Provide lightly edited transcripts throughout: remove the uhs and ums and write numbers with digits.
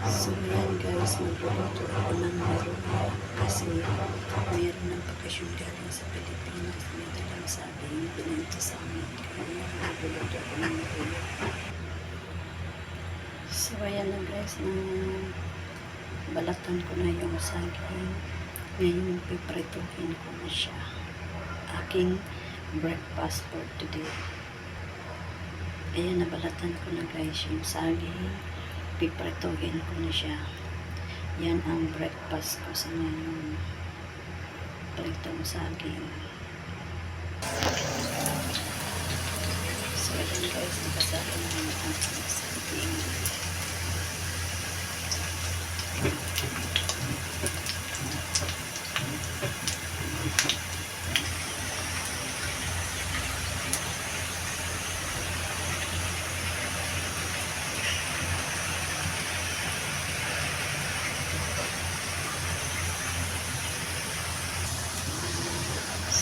So yan guys, magluluto ako ng marula kasi mayroon ng bakasyon galing sa Pilipinas. May dalang saging, binenta sa amin. Kaya magluluto ako ng marula. So ayan na guys, balatan ko na yung saging. Ngayon piprituhin ko na siya. Aking breakfast for today. Ayan, nabalatan ko na guys yung saging. Piprituhin ko na siya. Yan ang breakfast ko sa ngayon. Pritong saging. So ayan guys, nakasali na yung ating saging.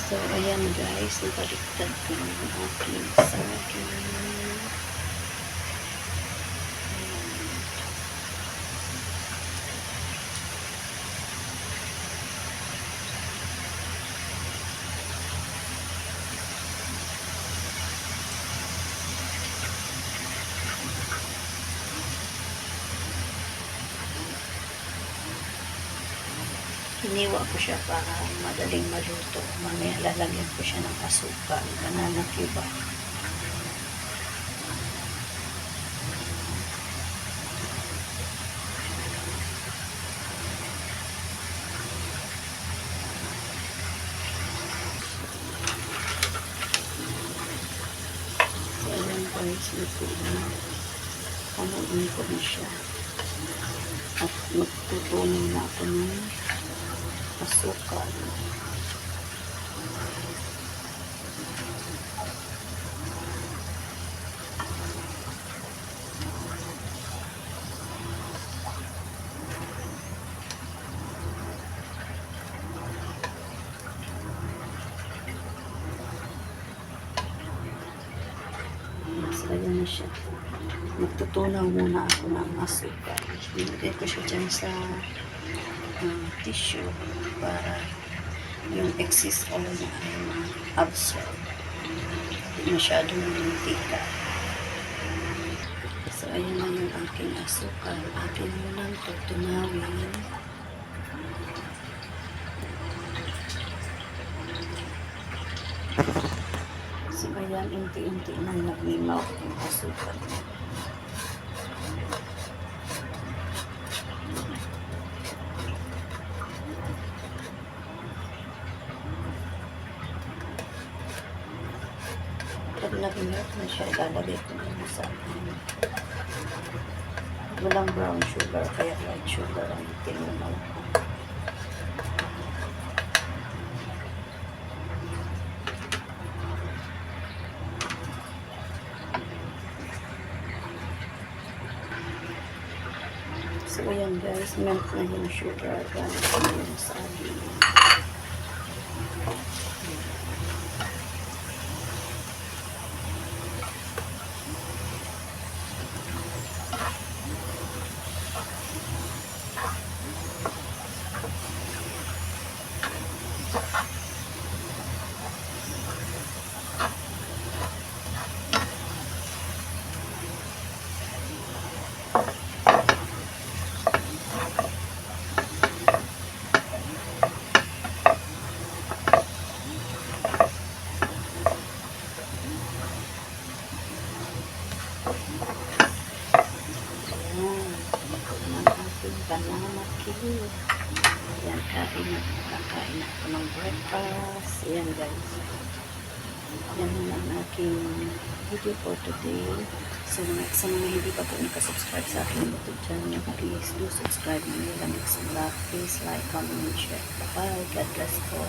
So, ayan guys, nabaliktad ko ng aking saging. Hiniwa ko siya para madaling maluto. Mamaya lalagyan ko siya ng asukal, banana cube. So, ayan guys, luto na. Haluin ko na siya. At magtutunin na ako ng asukal. Ayan na siya. Magtutunaw muna ako ng asukal. Nilagay ko siya dyan sa tissue para yung excess oil na ay ma-absorb. Hindi masyadong mantika. So, ayan na yung aking asukal. Atin mo lang tutunawin. So, ayan, inti-inti nang nag-imaw yung asukal. Pag nag-melt na siya, lalagay ko na sa akin. Walang brown sugar, kaya white sugar ang tinunaw ko. So, ayan guys, melt na yung sugar. Gamit ko na yung saging. Banana cube. Ayan, kakain ako ng breakfast. Ayan guys. Yan ang aking video for today. So, sa mga hindi pa po nakasubscribe sa aking YouTube channel, please do subscribe. May lamig sa vlog. Please like, comment, and share. Bye. God bless po.